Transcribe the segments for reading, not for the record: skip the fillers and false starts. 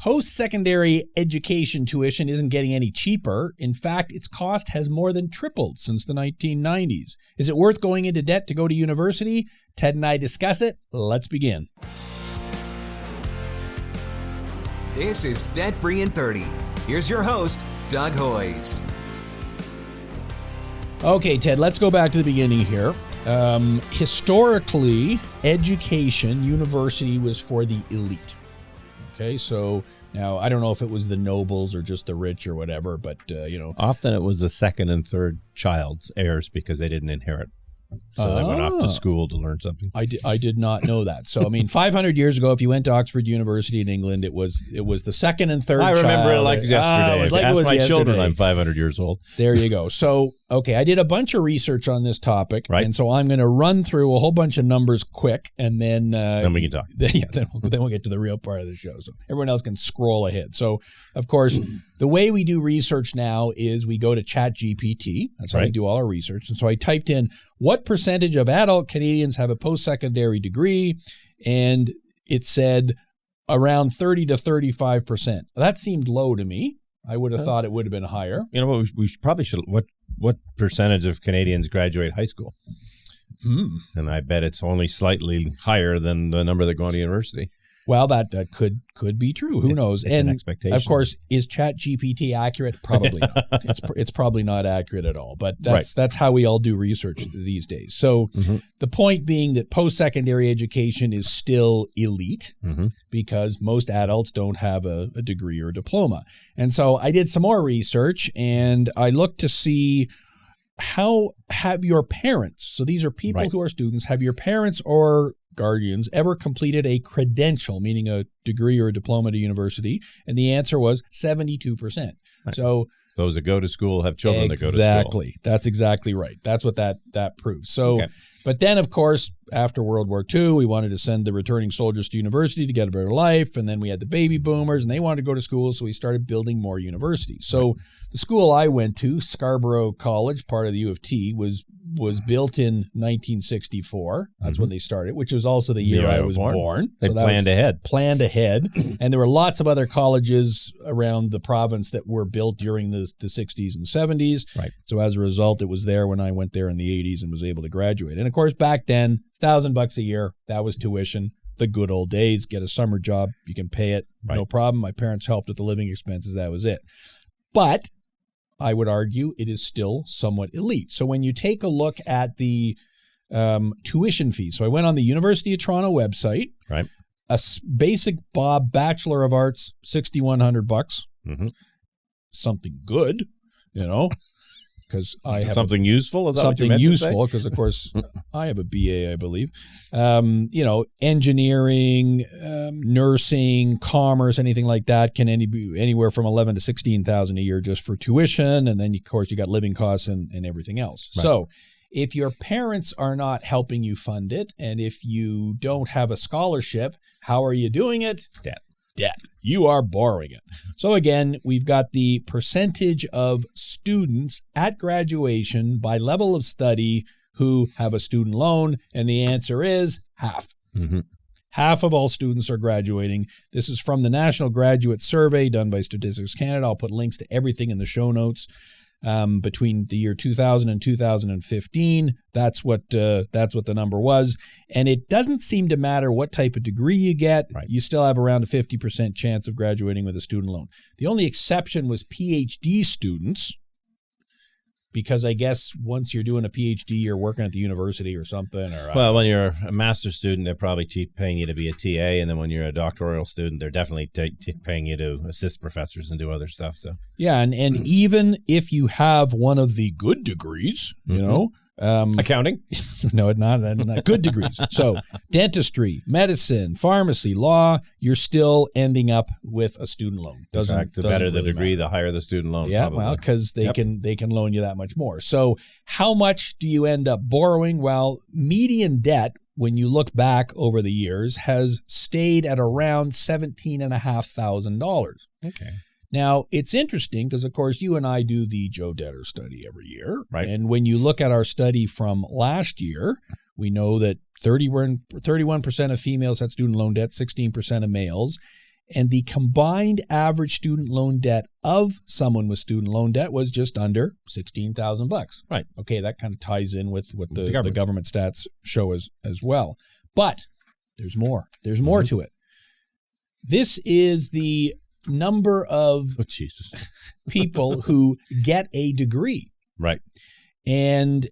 Post-secondary education tuition isn't getting any cheaper. In fact, its cost has more than tripled since the 1990s. Is it worth going into debt to go to university? Ted and I discuss it. Let's begin. This is Debt Free in 30. Here's your host, Doug Hoyes. Okay, Ted, let's go back to the beginning here. Historically, education, university was for the elite. Okay, so now I don't know if it was the nobles or just the rich or whatever, but, Often it was the second and third child's heirs because they didn't inherit. So they went off to school to learn something. I did not know that. So, 500 years ago, if you went to Oxford University in England, it was the second and third child. I remember it like yesterday. It was like it was my yesterday. Children, I'm 500 years old. There you go. So, okay, I did a bunch of research on this topic, right? And so I'm going to run through a whole bunch of numbers quick, and then we can talk. Then we'll get to the real part of the show. So everyone else can scroll ahead. So, of course, the way we do research now is we go to ChatGPT. That's how we do all our research. And so I typed in, what percentage of adult Canadians have a post-secondary degree? And it said around 30 to 35%. That seemed low to me. I would have thought it would have been higher. You know what? We probably should. What percentage of Canadians graduate high school? And I bet it's only slightly higher than the number that go on to university. Well, that could be true. Who knows? It's an expectation. Of course, is ChatGPT accurate? Probably not. It's probably not accurate at all. But that's how we all do research these days. So the point being that post-secondary education is still elite because most adults don't have a degree or a diploma. And so I did some more research and I looked to see how have your parents, so these are people who are students, have your parents or guardians ever completed a credential, meaning a degree or a diploma to university? And the answer was 72%. Right. So those that go to school have children that go to school. Exactly. That's exactly right. That's what that proves. So, But then, of course, after World War II, we wanted to send the returning soldiers to university to get a better life. And then we had the baby boomers, and they wanted to go to school, so we started building more universities. So the school I went to, Scarborough College, part of the U of T, was built in 1964. That's when they started, which was also the year I was born. They planned ahead. Planned ahead. And there were lots of other colleges around the province that were built during the 60s and 70s. Right. So as a result, it was there when I went there in the 80s and was able to graduate. And of course, back then, $1,000 a year, that was tuition. The good old days. Get a summer job, you can pay it, no problem. My parents helped with the living expenses. That was it. But I would argue it is still somewhat elite. So when you take a look at the tuition fees, so I went on the University of Toronto website. Right. A basic Bachelor of Arts, $6,100. Something good, because I have something useful. Is that something what you meant useful because, of course, I have a BA, I believe. Engineering, nursing, commerce, anything like that can be anywhere from $11,000 to $16,000 a year just for tuition, and then of course you got living costs and everything else. Right. So, if your parents are not helping you fund it, and if you don't have a scholarship, how are you doing it? Debt. You are borrowing it. So again, we've got the percentage of students at graduation by level of study who have a student loan, and the answer is half. Half of all students are graduating. This is from the National Graduate Survey done by Statistics Canada. I'll put links to everything in the show notes. Between the year 2000 and 2015, that's what the number was. And it doesn't seem to matter what type of degree you get. Right. You still have around a 50% chance of graduating with a student loan. The only exception was PhD students, because I guess once you're doing a PhD, you're working at the university or something. Well, when you're a master's student, they're probably paying you to be a TA, and then when you're a doctoral student, they're definitely paying you to assist professors and do other stuff. So yeah, and even if you have one of the good degrees, accounting, no, not good degrees. So dentistry, medicine, pharmacy, law, you're still ending up with a student loan. In fact, the better the degree, the higher the student loan. Yeah, probably. well, because they can loan you that much more. So how much do you end up borrowing? Well, median debt, when you look back over the years, has stayed at around $17,500. Okay. Now, it's interesting because, of course, you and I do the Joe Debtor study every year. Right. And when you look at our study from last year, we know that 31% of females had student loan debt, 16% of males. And the combined average student loan debt of someone with student loan debt was just under $16,000. Right. Okay, that kind of ties in with what the government. government stats show as well. But there's more. There's more to it. This is the number of people who get a degree. Right. And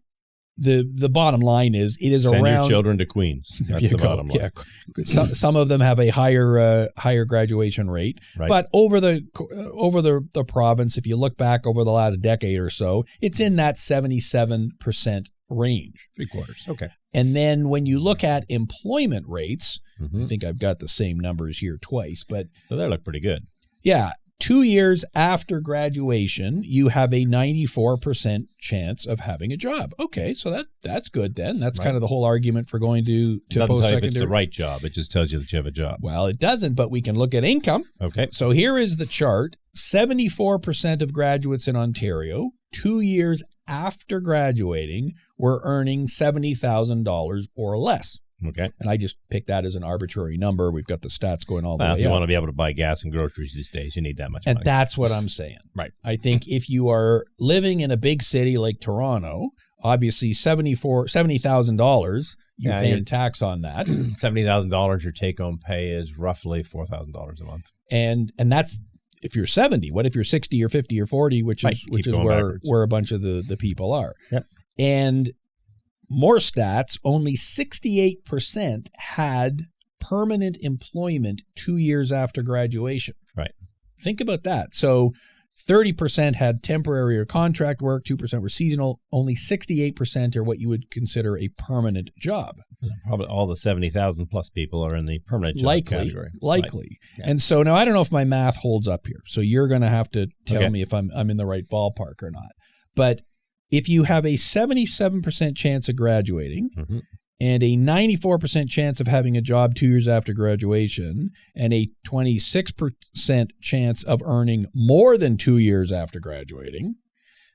the bottom line is it is Send around your children to Queens. That's the bottom line. Yeah. Some of them have a higher graduation rate, Right. but over the province, if you look back over the last decade or so, it's in that 77% range. 3/4. Okay. And then when you look at employment rates, I think I've got the same numbers here twice, but So they look pretty good. yeah, 2 years after graduation, you have a 94% chance of having a job. Okay, so that's good then. That's kind of the whole argument for going to It doesn't tell you if post-secondary. it's the right job. It just tells you that you have a job. Well, it doesn't, but we can look at income. Okay. So here is the chart. 74% of graduates in Ontario, 2 years after graduating, were earning $70,000 or less. Okay. And I just picked that as an arbitrary number. We've got the stats going all the Well, way if you up. want to be able to buy gas and groceries these days, you need that much And money. that's what I'm saying. Right. I think if you are living in a big city like Toronto, obviously $70,000, you're Yeah, paying you're- tax on that. $70,000 your take-home pay is roughly $4,000 a month. And that's if you're 70. What if you're 60 or 50 or 40, which Right, is keep going backwards. where a bunch of the people are. Yep. And more stats, only 68% had permanent employment 2 years after graduation. Right. Think about that. So 30% had temporary or contract work, 2% were seasonal, only 68% are what you would consider a permanent job. Probably all the 70,000 plus people are in the permanent job category. Likely. Right. And so now I don't know if my math holds up here. So you're going to have to tell Okay. me if I'm in the right ballpark or not. But if you have a 77% chance of graduating and a 94% chance of having a job 2 years after graduation and a 26% chance of earning more than 2 years after graduating,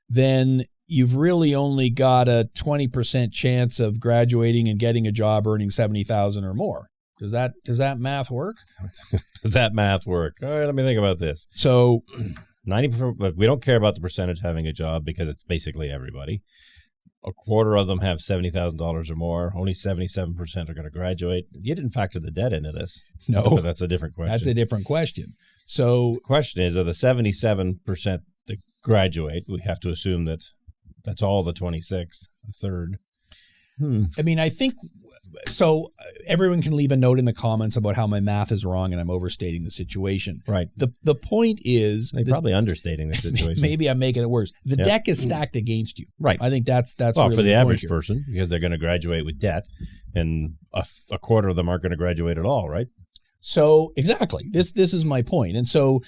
then you've really only got a 20% chance of graduating and getting a job earning $70,000 or more. Does that math work? Does that math work? All right, let me think about this. So 90%, but we don't care about the percentage having a job because it's basically everybody. A quarter of them have $70,000 or more. Only 77% are going to graduate. You didn't factor the debt into this. No. But that's a different question. That's a different question. So The question is, of the 77% that graduate, we have to assume that that's all the 26, a third. I mean, I think so. Everyone can leave a note in the comments about how my math is wrong and I'm overstating the situation. Right. The point is, They're probably understating the situation. maybe I'm making it worse. The Yep. deck is stacked against you. Right. I think that's Well, really for the point average here. person, because they're going to graduate with debt, and a quarter of them aren't going to graduate at all, right? So exactly, this is my point. And so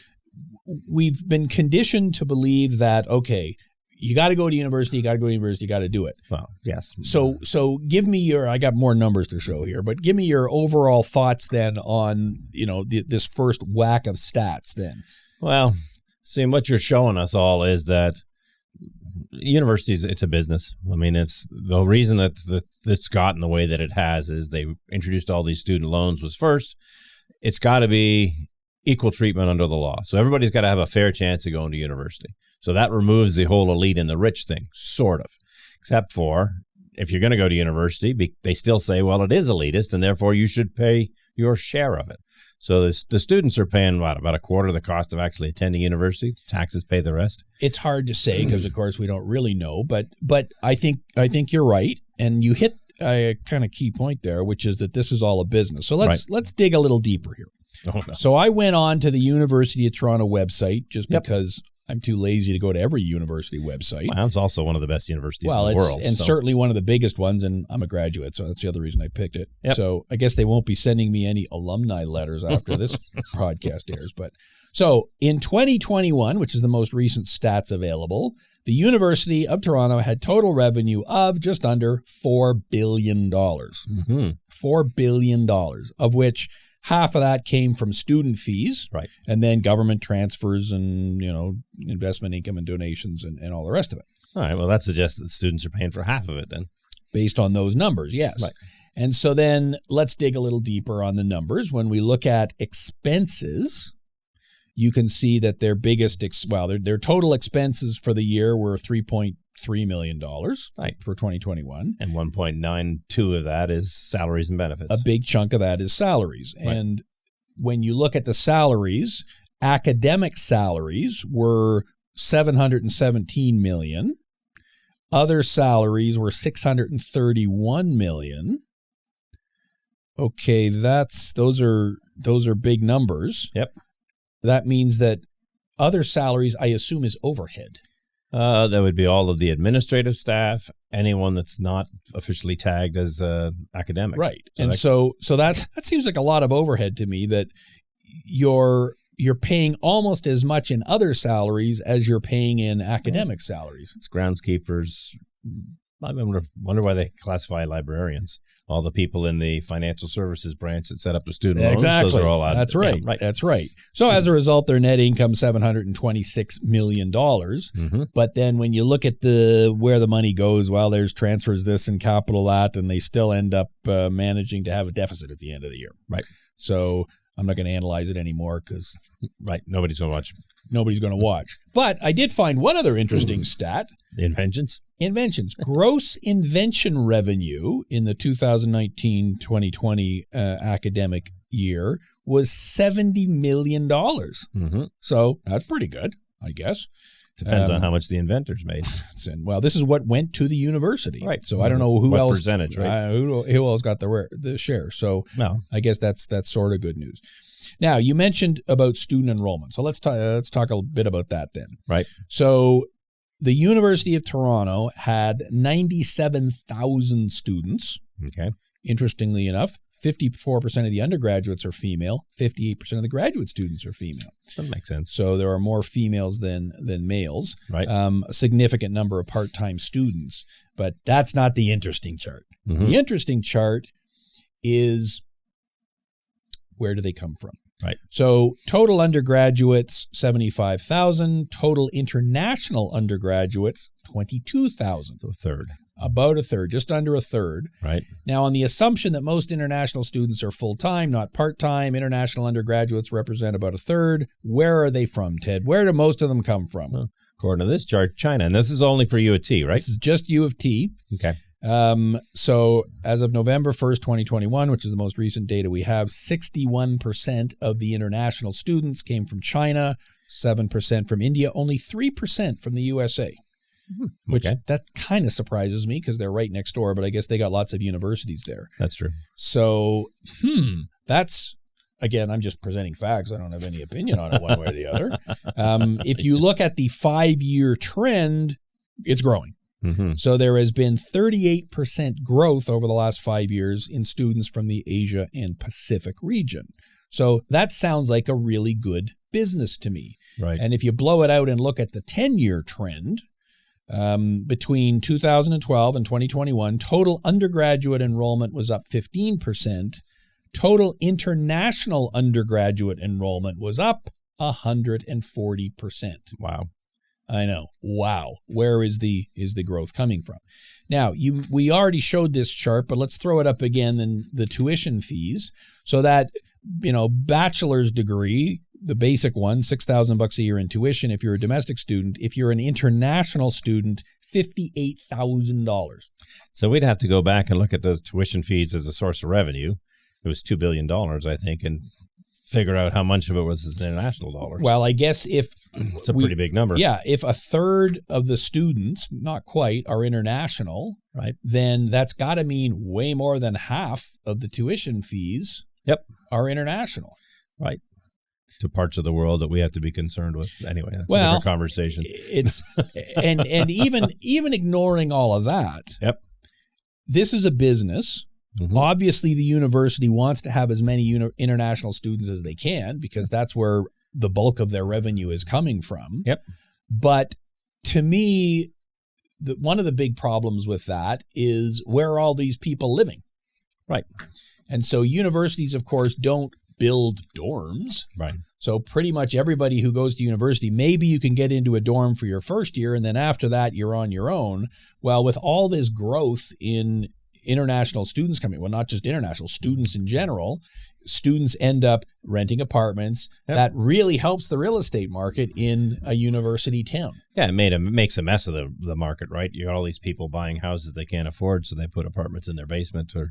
we've been conditioned to believe that, okay, you got to go to university, you got to do it. Well, yes. So give me I got more numbers to show here, but give me your overall thoughts then on, this first whack of stats then. Well, see, what you're showing us all is that universities, it's a business. I mean, it's the reason that this gotten the way that it has is they introduced all these student loans was first, it's got to be equal treatment under the law. So everybody's got to have a fair chance of going to university. So that removes the whole elite and the rich thing, sort of, except for if you're going to go to university, they still say, well, it is elitist, and therefore you should pay your share of it. So the students are paying, about a quarter of the cost of actually attending university. Taxes pay the rest. It's hard to say because, of course, we don't really know. But I think you're right, and you hit a kind of key point there, which is that this is all a business. So let's dig a little deeper here. Oh, no. So I went on to the University of Toronto website just because I'm too lazy to go to every university website. Well, it's also one of the best universities in the world. And certainly one of the biggest ones, and I'm a graduate, so that's the other reason I picked it. Yep. So I guess they won't be sending me any alumni letters after this podcast airs. But so in 2021, which is the most recent stats available, the University of Toronto had total revenue of just under $4 billion. Mm-hmm. $4 billion, of which half of that came from student fees, Right. and then government transfers and, investment income and donations and all the rest of it. All right. Well, that suggests that students are paying for half of it then. Based on those numbers, yes. Right. And so then let's dig a little deeper on the numbers. When we look at expenses, you can see that their biggest, their total expenses for the year were $3.3 million for 2021. And 1.92 of that is salaries and benefits. A big chunk of that is salaries. Right. And when you look at the salaries, academic salaries were $717 million. Other salaries were $631 million. Okay, those are big numbers. Yep. That means that other salaries, I assume, is overhead. That would be all of the administrative staff, anyone that's not officially tagged as academic. Right. So that seems like a lot of overhead to me, that you're paying almost as much in other salaries as you're paying in academic salaries. It's groundskeepers. I wonder why they classify librarians. All the people in the financial services branch that set up the student loans. Exactly. Those are all out. That's right. Yeah, right. That's right. So as a result, their net income $726 million. Mm-hmm. But then when you look at where the money goes, well, there's transfers this and capital that, and they still end up managing to have a deficit at the end of the year. Right. So I'm not going to analyze it anymore because nobody's going to watch. Nobody's going to watch. But I did find one other interesting stat. Inventions. Gross invention revenue in the 2019-2020 academic year was $70 million. Mm-hmm. So that's pretty good, I guess. Depends on how much the inventors made. Well, this is what went to the university. Right. So I don't know who what else. Percentage, right? Who else got the share. So no. I guess that's sort of good news. Now, you mentioned about student enrollment. So let's talk a bit about that then. Right. So the University of Toronto had 97,000 students. Okay. Interestingly enough, 54% of the undergraduates are female, 58% of the graduate students are female. That makes sense. So there are more females than males. Right. A significant number of part-time students. But that's not the interesting chart. Mm-hmm. The interesting chart is, where do they come from? Right. So total undergraduates, 75,000. Total international undergraduates, 22,000. So a third. About a third, just under a third. Right. Now, on the assumption that most international students are full-time, not part-time, international undergraduates represent about a third. Where are they from, Ted? Where do most of them come from? Well, according to this chart, China. And this is only for U of T, right? This is just U of T. Okay. So as of November 1st, 2021, which is the most recent data we have, 61% of the international students came from China, 7% from India, only 3% from the USA. Which that kind of surprises me because they're right next door, but I guess they got lots of universities there. That's true. So, that's, again, I'm just presenting facts. I don't have any opinion on it one way or the other. If you look at the 5-year trend, it's growing. Mm-hmm. So there has been 38% growth over the last 5 years in students from the Asia and Pacific region. So that sounds like a really good business to me. Right. And if you blow it out and look at the 10-year trend, between 2012 and 2021, total undergraduate enrollment was up 15%. Total international undergraduate enrollment was up 140%. Wow. I know. Wow. Where is the growth coming from? Now, we already showed this chart, but let's throw it up again, and the tuition fees. So that, bachelor's degree, the basic one, $6,000 a year in tuition if you're a domestic student. If you're an international student, $58,000. So we'd have to go back and look at those tuition fees as a source of revenue. It was $2 billion, I think, and figure out how much of it was international dollars. Well, I guess if it's a pretty big number. Yeah, if a third of the students, not quite, are international, right, then that's got to mean way more than half of the tuition fees are international. Right. To parts of the world that we have to be concerned with. Anyway, that's a different conversation. It's and even ignoring all of that. Yep. This is a business. Mm-hmm. Obviously, the university wants to have as many international students as they can because that's where the bulk of their revenue is coming from. Yep. But to me, one of the big problems with that is where are all these people living? Right. And so universities, of course, don't build dorms. Right. So pretty much everybody who goes to university, maybe you can get into a dorm for your first year, and then after that, you're on your own. Well, with all this growth in international students coming, well, not just international, students in general, students end up renting apartments. Yep. That really helps the real estate market in a university town. Yeah, it makes a mess of the market, right? You got all these people buying houses they can't afford, so they put apartments in their basement to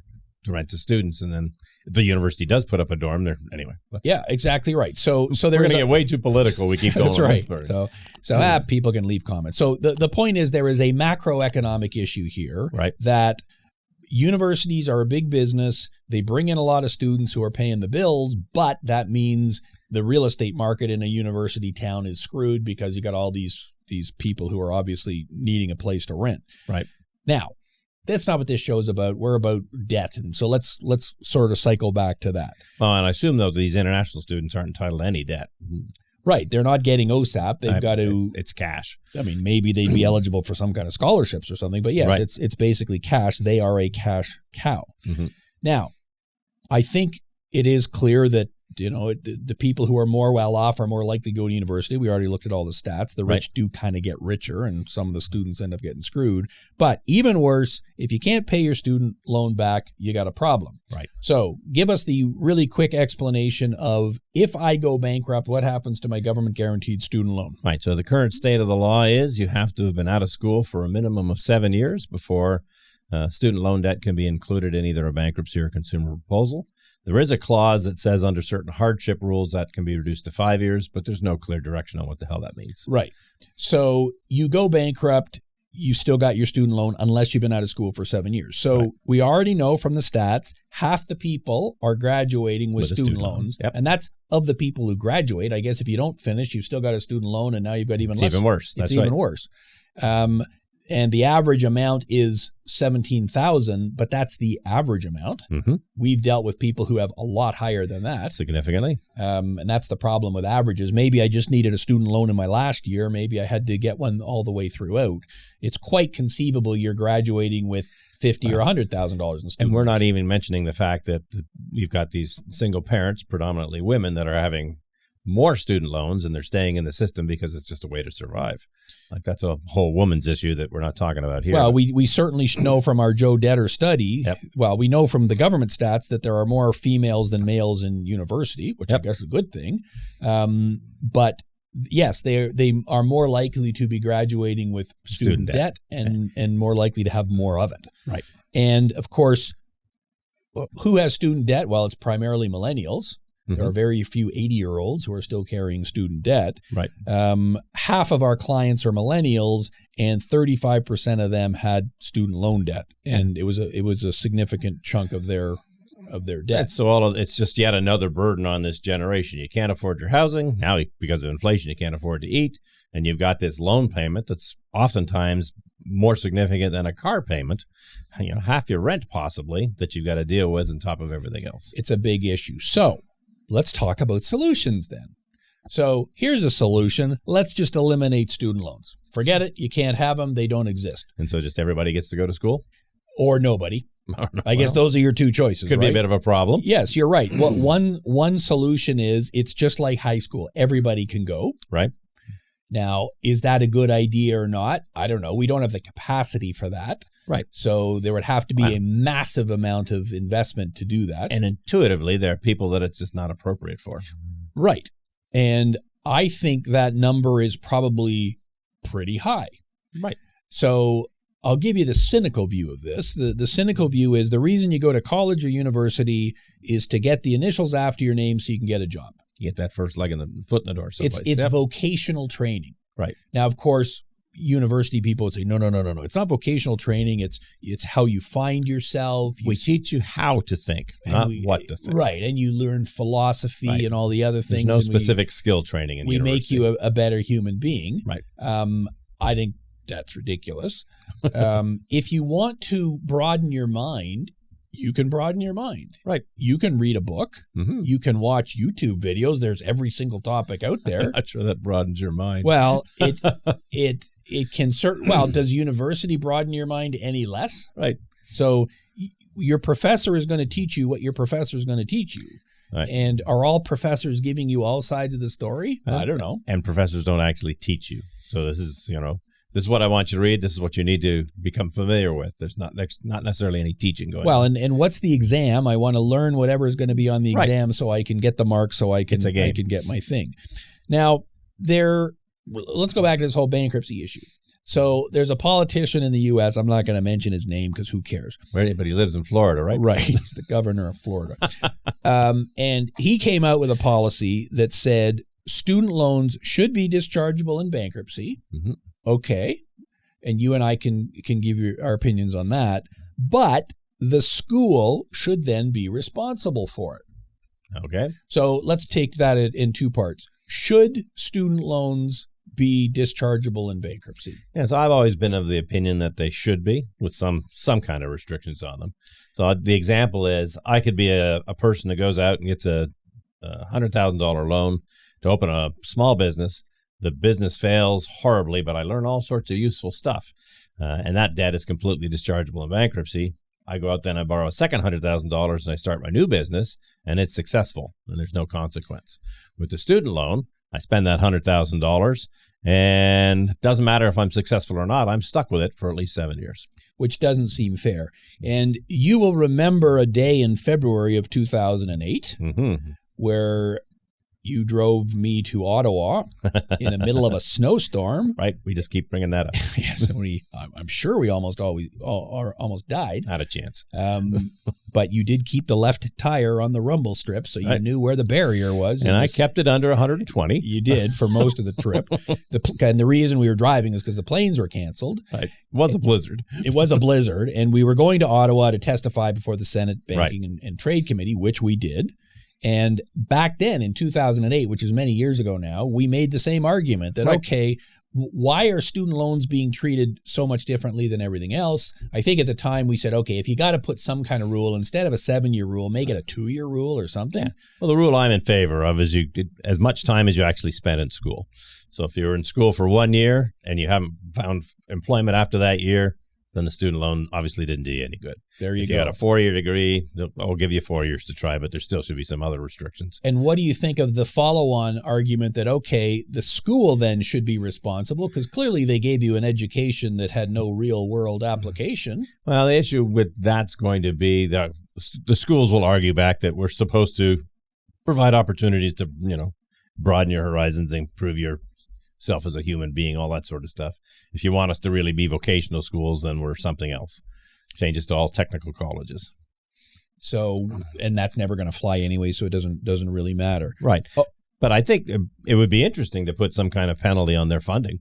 rent to students, and then if the university does put up a dorm there anyway. Yeah, exactly right. So we're going to get way too political. We keep going. That's right. So people can leave comments. So the point is there is a macroeconomic issue here, right? That universities are a big business. They bring in a lot of students who are paying the bills, but that means the real estate market in a university town is screwed because you got all these people who are obviously needing a place to rent. Right. Now, that's not what this show is about. We're about debt. And so let's sort of cycle back to that. Well, and I assume, though, these international students aren't entitled to any debt. Right. They're not getting OSAP. They've got to... It's cash. I mean, maybe they'd be eligible for some kind of scholarships or something. But yes, right. It's basically cash. They are a cash cow. Mm-hmm. Now, I think it is clear that the people who are more well off are more likely to go to university. We already looked at all the stats. The rich do kind of get richer, and some of the students end up getting screwed. But even worse, if you can't pay your student loan back, you got a problem. Right. So give us the really quick explanation of, if I go bankrupt, what happens to my government guaranteed student loan? Right. So the current state of the law is you have to have been out of school for a minimum of 7 years before student loan debt can be included in either a bankruptcy or consumer proposal. There is a clause that says under certain hardship rules that can be reduced to 5 years, but there's no clear direction on what the hell that means. Right. So you go bankrupt, you still got your student loan unless you've been out of school for 7 years. So we already know from the stats, half the people are graduating with student loans. Yep. And that's of the people who graduate. I guess if you don't finish, you've still got a student loan, and now you've got even less. It's even worse. It's even worse. And the average amount is $17,000, but that's the average amount. Mm-hmm. We've dealt with people who have a lot higher than that. Significantly. And that's the problem with averages. Maybe I just needed a student loan in my last year. Maybe I had to get one all the way throughout. It's quite conceivable you're graduating with $50,000 or $100,000 in student loans. And we're not even mentioning the fact that we've got these single parents, predominantly women, that are having more student loans, and they're staying in the system because it's just a way to survive. Like, that's a whole woman's issue that we're not talking about here. Well, we certainly know from our Joe Detter study, well, we know from the government stats that there are more females than males in university, which I guess is a good thing. But yes, they are more likely to be graduating with student debt and more likely to have more of it. Right. And of course, who has student debt? Well, it's primarily millennials. There are very few 80-year-olds who are still carrying student debt. Right. Half of our clients are millennials, and 35% of them had student loan debt, and it was a significant chunk of their debt. And so it's just yet another burden on this generation. You can't afford your housing now because of inflation. You can't afford to eat, and you've got this loan payment that's oftentimes more significant than a car payment. Half your rent possibly that you've got to deal with on top of everything else. It's a big issue. So let's talk about solutions then. So here's a solution. Let's just eliminate student loans. Forget it. You can't have them. They don't exist. And so just everybody gets to go to school? Or nobody. I guess those are your two choices. Could be a bit of a problem. Yes, you're right. Well, one solution is it's just like high school. Everybody can go. Right. Now, is that a good idea or not? I don't know. We don't have the capacity for that. Right. So there would have to be a massive amount of investment to do that. And intuitively, there are people that it's just not appropriate for. Right. And I think that number is probably pretty high. Right. So I'll give you the cynical view of this. The cynical view is the reason you go to college or university is to get the initials after your name so you can get a job. You get that first leg in the foot in the door someplace. It's vocational training. Right. Now, of course, university people would say, no. It's not vocational training. It's how you find yourself. We teach you how to think, not what to think. Right. And you learn philosophy and all the other things. There's no specific skill training in university. We make you a better human being. Right. I think that's ridiculous. If you want to broaden your mind, you can broaden your mind. Right. You can read a book. Mm-hmm. You can watch YouTube videos. There's every single topic out there. I'm not sure that broadens your mind. Well, it can well, does university broaden your mind any less? Right. So your professor is going to teach you what your professor is going to teach you. Right. And are all professors giving you all sides of the story? I don't know. And professors don't actually teach you. So this this is what I want you to read. This is what you need to become familiar with. There's not necessarily any teaching going on. Well, and what's the exam? I want to learn whatever is going to be on the exam so I can get the mark, so I can get my thing. Now, let's go back to this whole bankruptcy issue. So there's a politician in the U.S. I'm not going to mention his name because who cares? Right, but he lives in Florida, right? Right. He's the governor of Florida. And he came out with a policy that said student loans should be dischargeable in bankruptcy. Mm-hmm. Okay. And you and I can give you our opinions on that. But the school should then be responsible for it. Okay. So let's take that in two parts. Should student loans be dischargeable in bankruptcy? Yeah, so I've always been of the opinion that they should be, with some kind of restrictions on them. So the example is, I could be a person that goes out and gets a $100,000 loan to open a small business. The business fails horribly, but I learn all sorts of useful stuff. And that debt is completely dischargeable in bankruptcy. I go out then, I borrow a second $100,000 and I start my new business, and it's successful, and there's no consequence. With the student loan, I spend that $100,000, and it doesn't matter if I'm successful or not, I'm stuck with it for at least 7 years. Which doesn't seem fair. And you will remember a day in February of 2008 where you drove me to Ottawa in the middle of a snowstorm. Right. We just keep bringing that up. Yes. I'm sure we almost died. Not a chance. But you did keep the left tire on the rumble strip, so you knew where the barrier was. And I kept it under 120. You did for most of the trip. And the reason we were driving is because the planes were canceled. Right. It was a blizzard. It was a blizzard. And we were going to Ottawa to testify before the Senate Banking and Trade Committee, which we did. And back then in 2008, which is many years ago now, we made the same argument that, okay, why are student loans being treated so much differently than everything else? I think at the time we said, okay, if you got to put some kind of rule, instead of a 7-year rule, make it a 2-year rule or something. Yeah. Well, the rule I'm in favor of is you did as much time as you actually spent in school. So if you were in school for 1 year and you haven't found employment after that year, then the student loan obviously didn't do you any good. There you go. If you got a 4-year degree, I'll give you 4 years to try, but there still should be some other restrictions. And what do you think of the follow-on argument that, okay, the school then should be responsible because clearly they gave you an education that had no real-world application? Well, the issue with that's going to be that the schools will argue back that we're supposed to provide opportunities to, broaden your horizons and improve yourself as a human being, all that sort of stuff. If you want us to really be vocational schools, then we're something else. Change us to all technical colleges. So, and that's never going to fly anyway, so it doesn't really matter. Right. Oh. But I think it would be interesting to put some kind of penalty on their funding.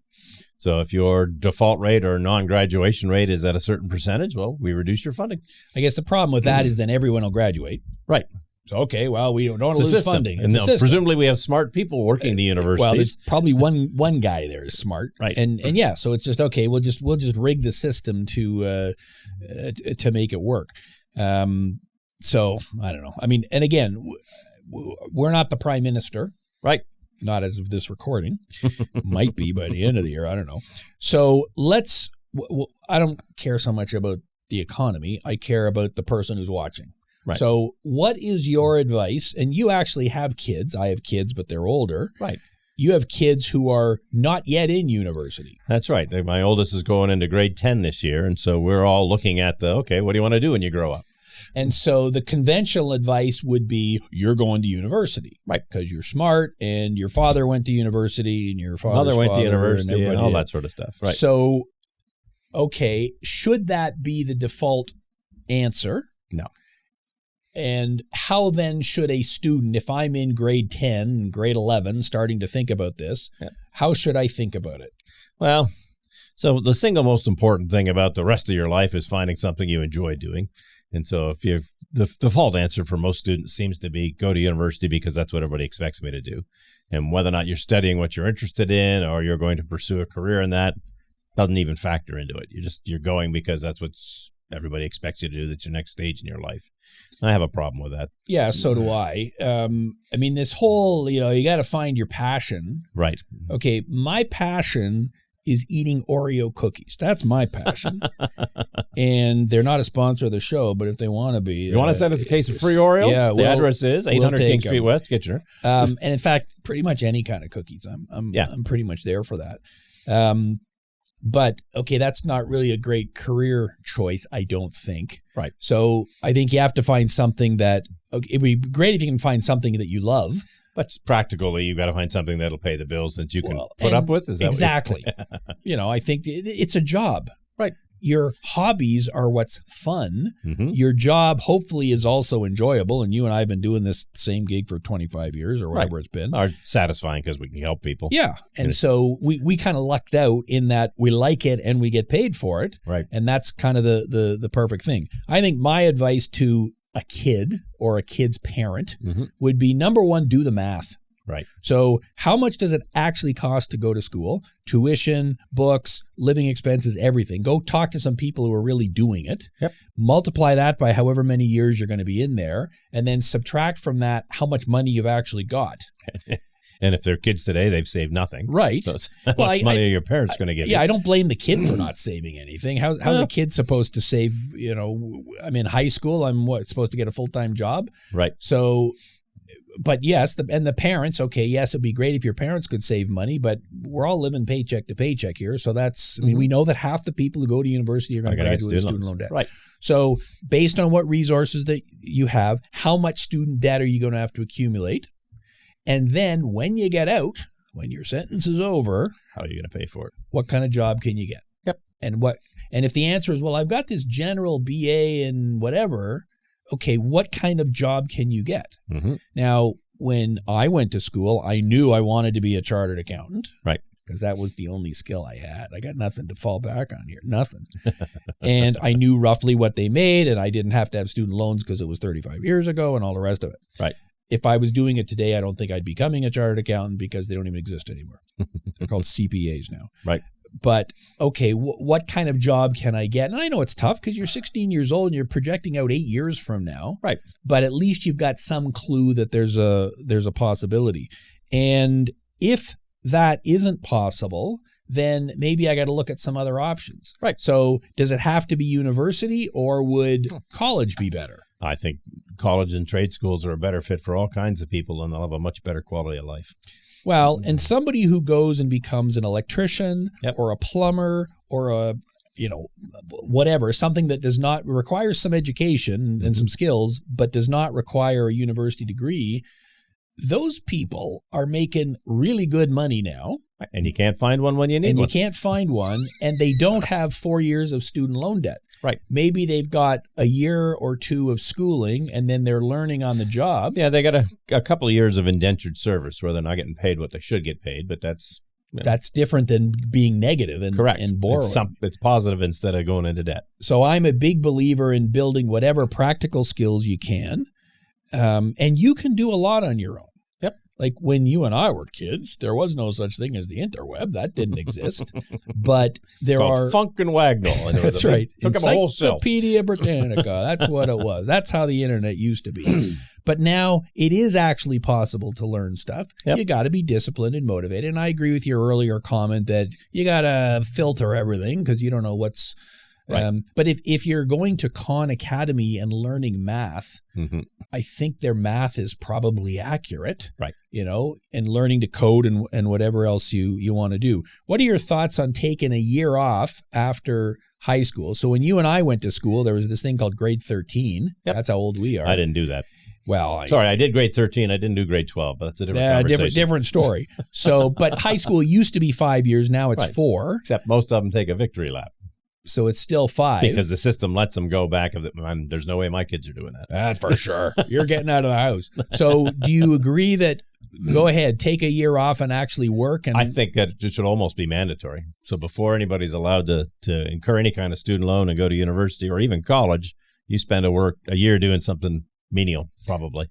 So if your default rate or non-graduation rate is at a certain percentage, well, we reduce your funding. I guess the problem with that is then everyone will graduate. Right. So, okay, well, we don't want to lose funding. And presumably we have smart people working in the universities. Well, there's probably one guy there is smart. Right. And yeah, so it's just, okay, we'll just rig the system to make it work. So, I don't know. I mean, and again, we're not the prime minister. Right. Not as of this recording. Might be by the end of the year. I don't know. So I don't care so much about the economy. I care about the person who's watching. Right. So what is your advice? And you actually have kids. I have kids, but they're older. Right. You have kids who are not yet in university. That's right. My oldest is going into grade 10 this year. And so we're all looking at okay, what do you want to do when you grow up? And so the conventional advice would be you're going to university. Right. Because you're smart and your father went to university and your father went to university and all that sort of stuff. Right. So, okay, should that be the default answer? No. And how then should a student, if I'm in grade 10, grade 11, starting to think about this, how should I think about it? Well, so the single most important thing about the rest of your life is finding something you enjoy doing. And so the default answer for most students seems to be go to university because that's what everybody expects me to do. And whether or not you're studying what you're interested in or you're going to pursue a career in that doesn't even factor into it. You're going because that's what everybody expects you to do. That's your next stage in your life. And I have a problem with that. Yeah, so do I. I mean, this whole, you got to find your passion. Right. Okay, my passion is eating Oreo cookies. That's my passion. And they're not a sponsor of the show, but if they want to be. You want to send us a case of free Oreos? Yeah, the address is 800 King Street West, Kitchener. And in fact, pretty much any kind of cookies. I'm pretty much there for that. But, okay, that's not really a great career choice, I don't think. Right. So I think you have to find something that, okay, it would be great if you can find something that you love. But practically, you've got to find something that'll pay the bills that you can put up with. Is that exactly? I think it's a job. Right. Your hobbies are what's fun. Mm-hmm. Your job, hopefully, is also enjoyable. And you and I have been doing this same gig for 25 years or whatever it's been. Are satisfying because we can help people. Yeah. And so we kind of lucked out in that we like it and we get paid for it. Right. And that's kind of the perfect thing. I think my advice to a kid or a kid's parent would be, number one, do the math. Right. So how much does it actually cost to go to school? Tuition, books, living expenses, everything. Go talk to some people who are really doing it. Yep. Multiply that by however many years you're going to be in there, and then subtract from that how much money you've actually got. And if they're kids today, they've saved nothing. Right. So how much money are your parents going to give you? Yeah, I don't blame the kid for not saving anything. How's a kid supposed to save? I'm in high school. I'm supposed to get a full-time job? Right. So, but yes, the parents, okay, yes, it'd be great if your parents could save money, but we're all living paycheck to paycheck here. So that's, we know that half the people who go to university are going to graduate with student loan debt. Right. So based on what resources that you have, how much student debt are you going to have to accumulate? And then when you get out, when your sentence is over, how are you going to pay for it? What kind of job can you get? Yep. And if the answer is, well, I've got this general BA and whatever, okay, what kind of job can you get? Mm-hmm. Now, when I went to school, I knew I wanted to be a chartered accountant. Right. Because that was the only skill I had. I got nothing to fall back on here, nothing. And I knew roughly what they made, and I didn't have to have student loans because it was 35 years ago and all the rest of it. Right. If I was doing it today, I don't think I'd be becoming a chartered accountant because they don't even exist anymore. They're called CPAs now. Right. But, okay, what kind of job can I get? And I know it's tough because you're 16 years old and you're projecting out 8 years from now. Right. But at least you've got some clue that there's a possibility. And if that isn't possible, then maybe I got to look at some other options. Right. So does it have to be university or would college be better? I think college and trade schools are a better fit for all kinds of people, and they'll have a much better quality of life. Well, and somebody who goes and becomes an electrician or a plumber or a, whatever, something that does not require some education and some skills, but does not require a university degree, those people are making really good money now. And you can't find one when you need one. And you can't find one, and they don't have 4 years of student loan debt. Right. Maybe they've got a year or two of schooling, and then they're learning on the job. Yeah, they got a couple of years of indentured service where they're not getting paid what they should get paid, but that's different than being negative and borrowing. It's positive instead of going into debt. So I'm a big believer in building whatever practical skills you can, and you can do a lot on your own. Like when you and I were kids, there was no such thing as the interweb. That didn't exist. But there are Funk and Wagnall. That's right. Took up a whole shelf. Encyclopedia Britannica. That's what it was. That's how the internet used to be. But now it is actually possible to learn stuff. Yep. You got to be disciplined and motivated. And I agree with your earlier comment that you got to filter everything because you don't know what's. Right. But if you're going to Khan Academy and learning math, I think their math is probably accurate, right? And learning to code and whatever else you want to do. What are your thoughts on taking a year off after high school? So when you and I went to school, there was this thing called grade 13. Yep. That's how old we are. I didn't do that. Well, I did grade 13. I didn't do grade 12, but that's a different conversation. Different story. So, but high school used to be 5 years. Now it's 4. Except most of them take a victory lap. So it's still 5. Because the system lets them go back. There's no way my kids are doing that. That's for sure. You're getting out of the house. So do you agree that, go ahead, take a year off and actually work? And I think that it should almost be mandatory. So before anybody's allowed to incur any kind of student loan and go to university or even college, you spend a year doing something menial, probably.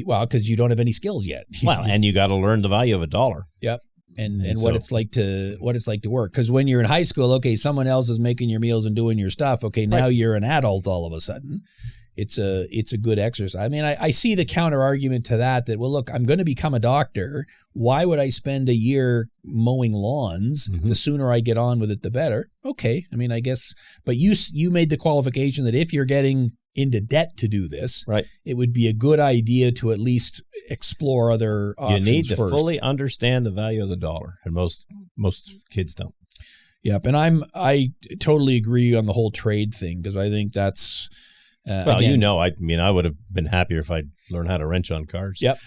Well, because you don't have any skills yet. Well, and you got to learn the value of $1. Yep. And what it's like to work. Because when you're in high school, okay, someone else is making your meals and doing your stuff. Okay, now you're an adult all of a sudden. It's a good exercise. I mean, I see the counter argument to that, well, look, I'm going to become a doctor. Why would I spend a year mowing lawns? The sooner I get on with it, the better. Okay, I mean, I guess, but you made the qualification that if you're getting into debt to do this, right, it would be a good idea to at least explore other options. You need to first. fully understand the value of $1, and most kids don't. Yep. And I totally agree on the whole trade thing, because I think that's well, again, I would have been happier if I'd learned how to wrench on cars. Yep.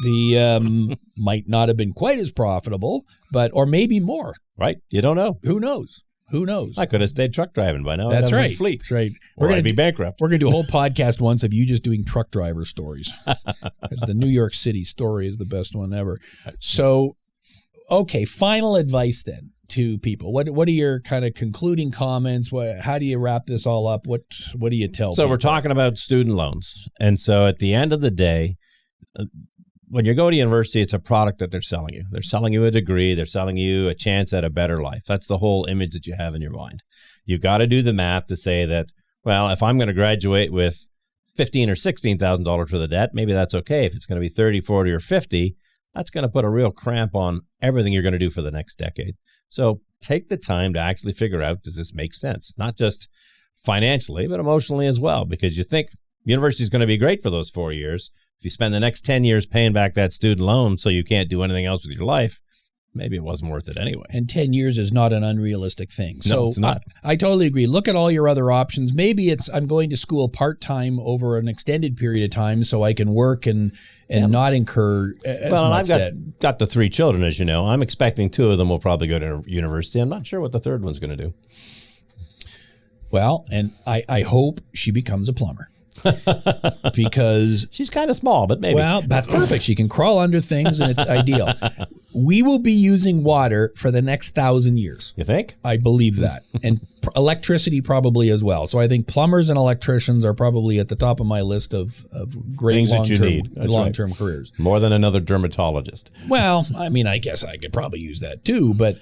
The might not have been quite as profitable, or maybe more. Right. You don't know. Who knows? I could have stayed truck driving by now. That's I'd have right. a fleet. That's right. We're going to be bankrupt. We're going to do a whole podcast once of you just doing truck driver stories. Because the New York City story is the best one ever. So, okay, final advice then to people. What are your kind of concluding comments? How do you wrap this all up? What do you tell people? So we're talking about student loans. And so at the end of the day, when you go to university, it's a product that they're selling you. They're selling you a degree. They're selling you a chance at a better life. That's the whole image that you have in your mind. You've got to do the math to say that, well, if I'm going to graduate with $15,000 or $16,000 worth of debt, maybe that's okay. If it's going to be 30, 40, or 50, that's going to put a real cramp on everything you're going to do for the next decade. So take the time to actually figure out, does this make sense? Not just financially, but emotionally as well, because you think university is going to be great for those 4 years. If you spend the next 10 years paying back that student loan so you can't do anything else with your life, maybe it wasn't worth it anyway. And 10 years is not an unrealistic thing. So no, it's not. I totally agree. Look at all your other options. Maybe it's I'm going to school part-time over an extended period of time so I can work and not incur as much debt. I've got the 3 children, as you know. I'm expecting 2 of them will probably go to university. I'm not sure what the third one's going to do. Well, and I hope she becomes a plumber. Because she's kind of small, but maybe. Well, that's perfect. She can crawl under things, and it's ideal. We will be using water for the next 1,000 years. You think? I believe that. And electricity probably as well. So I think plumbers and electricians are probably at the top of my list of great long-term careers. More than another dermatologist. Well, I mean, I guess I could probably use that too, but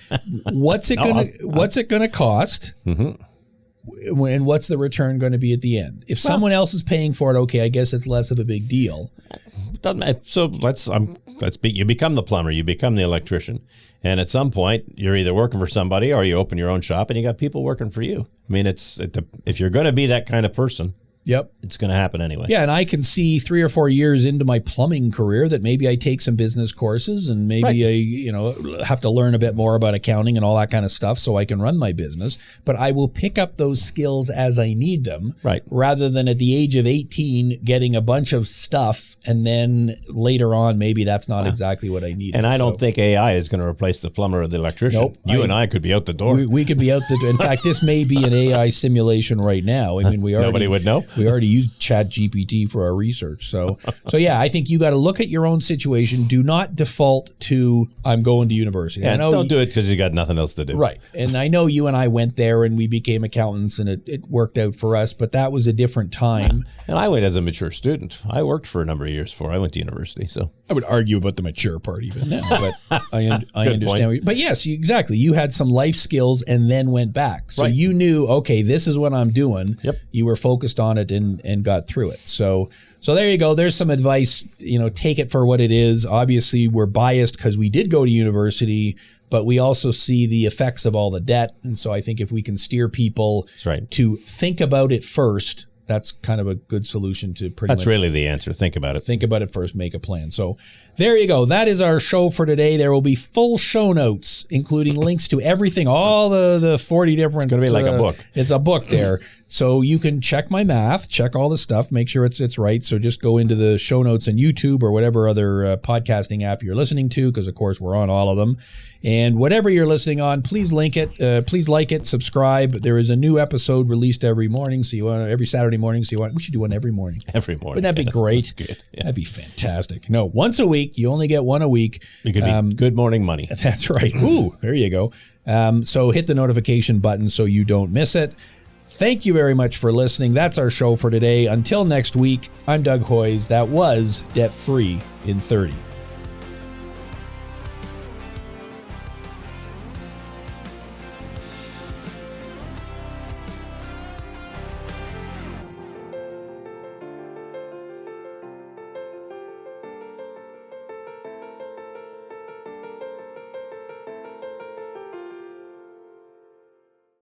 what's it going to cost? Mm-hmm. And what's the return going to be at the end? If someone else is paying for it, okay, I guess it's less of a big deal. So you become the plumber, you become the electrician, and at some point you're either working for somebody or you open your own shop and you got people working for you. I mean, if you're going to be that kind of person, yep, it's going to happen anyway. Yeah, and I can see 3 or 4 years into my plumbing career that maybe I take some business courses and maybe I have to learn a bit more about accounting and all that kind of stuff so I can run my business. But I will pick up those skills as I need them, rather than at the age of 18 getting a bunch of stuff and then later on maybe that's not exactly what I need. And I don't think AI is going to replace the plumber or the electrician. Nope, you and I could be out the door. We could be out the door. In fact, this may be an AI simulation right now. I mean, nobody would know. We already used ChatGPT for our research. So yeah, I think you got to look at your own situation. Do not default to I'm going to university. Yeah, don't do it because you got nothing else to do. Right. And I know you and I went there and we became accountants and it worked out for us, but that was a different time. Yeah. And I went as a mature student. I worked for a number of years before I went to university. So I would argue about the mature part even now, but I understand. But yes, exactly. You had some life skills and then went back. So you knew, okay, this is what I'm doing. Yep. You were focused on it and got through it. So there you go. There's some advice. Take it for what it is. Obviously, we're biased because we did go to university, but we also see the effects of all the debt. And so I think if we can steer people to think about it first, that's kind of a good solution to pretty much. That's really the answer. Think about it. Think about it first, make a plan. So there you go. That is our show for today. There will be full show notes, including links to everything, all the 40 different. It's going to be like a book. It's a book there. So you can check my math, check all the stuff, make sure it's right. So just go into the show notes on YouTube or whatever other podcasting app you're listening to, because, of course, we're on all of them. And whatever you're listening on, please link it. Please like it, subscribe. There is a new episode released every morning. Every Saturday morning. We should do one every morning. Every morning. Wouldn't that be great? Good. Yeah. That'd be fantastic. No, once a week. You only get one a week. It could be Good Morning Money. That's right. Ooh, there you go. So hit the notification button so you don't miss it. Thank you very much for listening. That's our show for today. Until next week, I'm Doug Hoyes. That was Debt Free in 30.